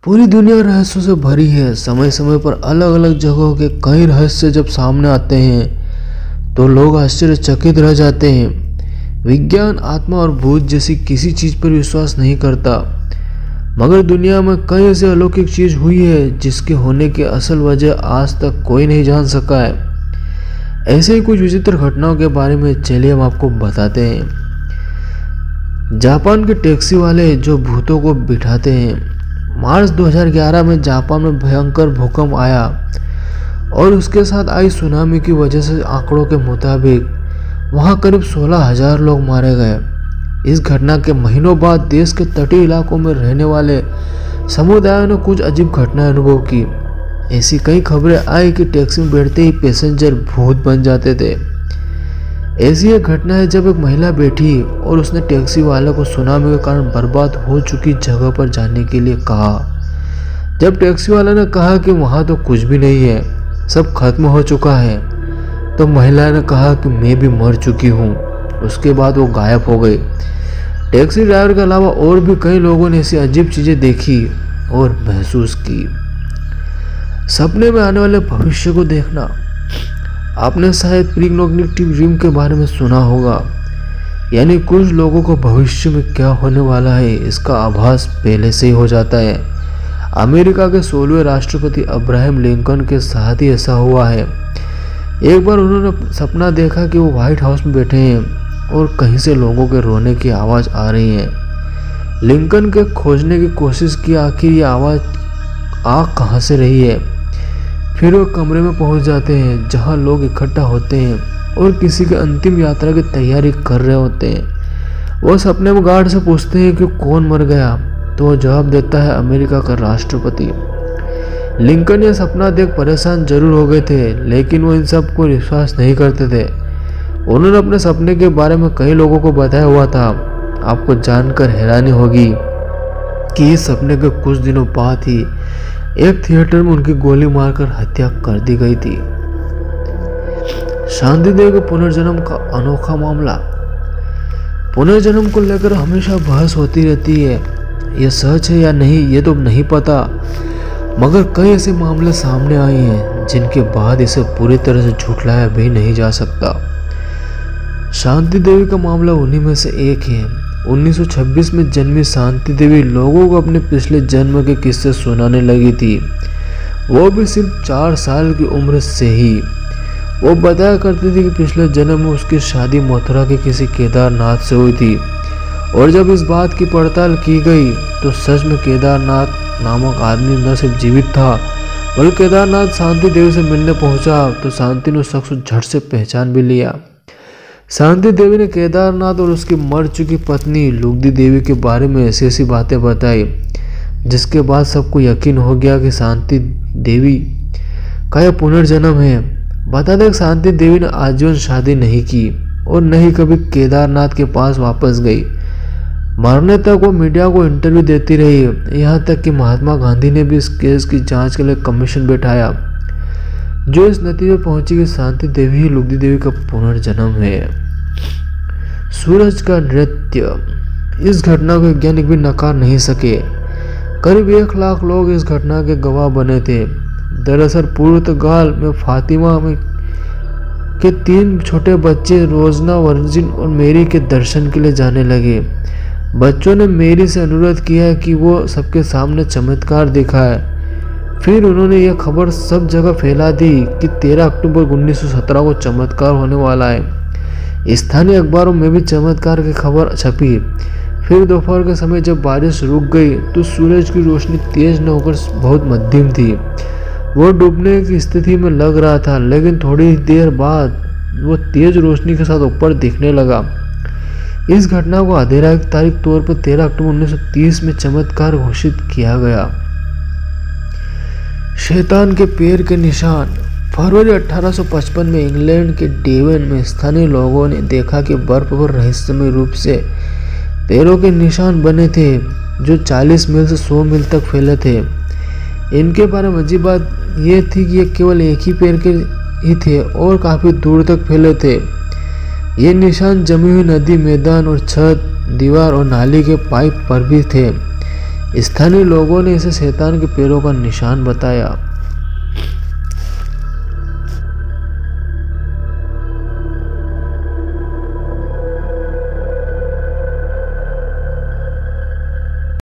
पूरी दुनिया रहस्यों से भरी है। समय समय पर अलग अलग जगहों के कई रहस्य जब सामने आते हैं तो लोग आश्चर्यचकित रह जाते हैं। विज्ञान आत्मा और भूत जैसी किसी चीज पर विश्वास नहीं करता, मगर दुनिया में कई ऐसी अलौकिक चीज हुई है जिसके होने की असल वजह आज तक कोई नहीं जान सका है। ऐसे ही कुछ विचित्र घटनाओं के बारे में चलिए हम आपको बताते हैं। जापान के टैक्सी वाले जो भूतों को बिठाते हैं। मार्च 2011 में जापान में भयंकर भूकंप आया और उसके साथ आई सुनामी की वजह से आंकड़ों के मुताबिक वहां करीब 16,000 लोग मारे गए। इस घटना के महीनों बाद देश के तटीय इलाकों में रहने वाले समुदायों ने कुछ अजीब घटनाएं अनुभव की। ऐसी कई खबरें आई कि टैक्सी में बैठते ही पैसेंजर भूत बन जाते थे। ऐसी एक घटना है जब एक महिला बैठी और उसने टैक्सी वाले को सुनामी के कारण बर्बाद हो चुकी जगह पर जाने के लिए कहा। जब टैक्सी वाले ने कहा कि वहां तो कुछ भी नहीं है, सब खत्म हो चुका है, तो महिला ने कहा कि मैं भी मर चुकी हूँ। उसके बाद वो गायब हो गई। टैक्सी ड्राइवर के अलावा और भी कई लोगों ने ऐसी अजीब चीजें देखी और महसूस की। सपने में आने वाले भविष्य को देखना। आपने शायद प्रीग्नोस्टिक ड्रीम के बारे में सुना होगा, यानी कुछ लोगों को भविष्य में क्या होने वाला है इसका आभास पहले से ही हो जाता है। अमेरिका के 16वें राष्ट्रपति अब्राहम लिंकन के साथ ही ऐसा हुआ है। एक बार उन्होंने सपना देखा कि वो व्हाइट हाउस में बैठे हैं और कहीं से लोगों के रोने की आवाज़ आ रही है। लिंकन के खोजने की कोशिश की आखिर ये आवाज़ आ कहाँ से रही है। फिर वो कमरे में पहुंच जाते हैं जहां लोग इकट्ठा होते हैं और किसी के अंतिम यात्रा की तैयारी कर रहे होते हैं। वो सपने में गार्ड से पूछते हैं कि कौन मर गया, तो वो जवाब देता है अमेरिका का राष्ट्रपति। लिंकन ये सपना देख परेशान जरूर हो गए थे, लेकिन वो इन सब को विश्वास नहीं करते थे। उन्होंने अपने सपने के बारे में कई लोगों को बताया हुआ था। आपको जानकर हैरानी होगी कि इस सपने के कुछ दिनों बाद ही एक थिएटर में उनकी गोली मारकर हत्या कर दी गई थी। शांति देवी के पुनर्जन्म का अनोखा मामला। पुनर्जन्म को लेकर हमेशा बहस होती रहती है। यह सच है या नहीं ये तो नहीं पता, मगर कई ऐसे मामले सामने आए हैं जिनके बाद इसे पूरी तरह से झुठलाया भी नहीं जा सकता। शांति देवी का मामला उन्हीं में से एक है। 1926 में जन्मी शांति देवी लोगों को अपने पिछले जन्म के किस्से सुनाने लगी थी, वो भी सिर्फ 4 साल की उम्र से ही। वो बताया करती थी कि पिछले जन्म में उसकी शादी मथुरा के किसी केदारनाथ से हुई थी, और जब इस बात की पड़ताल की गई तो सच में केदारनाथ नामक आदमी न सिर्फ जीवित था, बल्कि केदारनाथ शांति देवी से मिलने पहुंचा तो शांति ने उस शख्स को झट से पहचान भी लिया। शांति देवी ने केदारनाथ और उसकी मर चुकी पत्नी लुगदी देवी के बारे में ऐसी ऐसी बातें बताई, जिसके बाद सबको यकीन हो गया कि शांति देवी का यह पुनर्जन्म है। बता दें शांति देवी ने आजीवन शादी नहीं की और न ही कभी केदारनाथ के पास वापस गई। मरने तक वो मीडिया को इंटरव्यू देती रही, यहाँ तक कि महात्मा गांधी ने भी इस केस की जांच के लिए कमीशन बैठाया, जो इस नतीजे पहुंची कि शांति देवी ही लुगदी देवी का पुनर्जन्म है। सूरज का नृत्य। इस घटना को वैज्ञानिक भी नकार नहीं सके। करीब 1 लाख लोग इस घटना के गवाह बने थे। दरअसल पुर्तगाल में फातिमा में के 3 छोटे बच्चे रोजना, वर्जिन और मेरी के दर्शन के लिए जाने लगे। बच्चों ने मेरी से अनुरोध किया कि वो सबके सामने चमत्कार दिखाए। फिर उन्होंने यह खबर सब जगह फैला दी कि 13 अक्टूबर 1917 को चमत्कार होने वाला है। स्थानीय अखबारों में भी चमत्कार की खबर छपी। फिर दोपहर के समय जब बारिश रुक गई तो सूरज की रोशनी तेज न होकर बहुत मध्यम थी। वो डूबने की स्थिति में लग रहा था, लेकिन थोड़ी देर बाद वो तेज रोशनी के साथ ऊपर दिखने लगा। इस घटना को आधिकारिक तौर पर 13 अक्टूबर 1930 में चमत्कार घोषित किया गया। शैतान के पैर के निशान। फरवरी 1855 में इंग्लैंड के डेवन में स्थानीय लोगों ने देखा कि बर्फ पर रहस्यमय रूप से पैरों के निशान बने थे, जो 40 मील से 100 मील तक फैले थे। इनके बारे में अजीब बात यह थी कि ये केवल एक ही पैर के ही थे और काफ़ी दूर तक फैले थे। ये निशान जमी हुई नदी, मैदान और छत, दीवार और नाली के पाइप पर भी थे। स्थानीय लोगों ने इसे शैतान के पैरों का निशान बताया।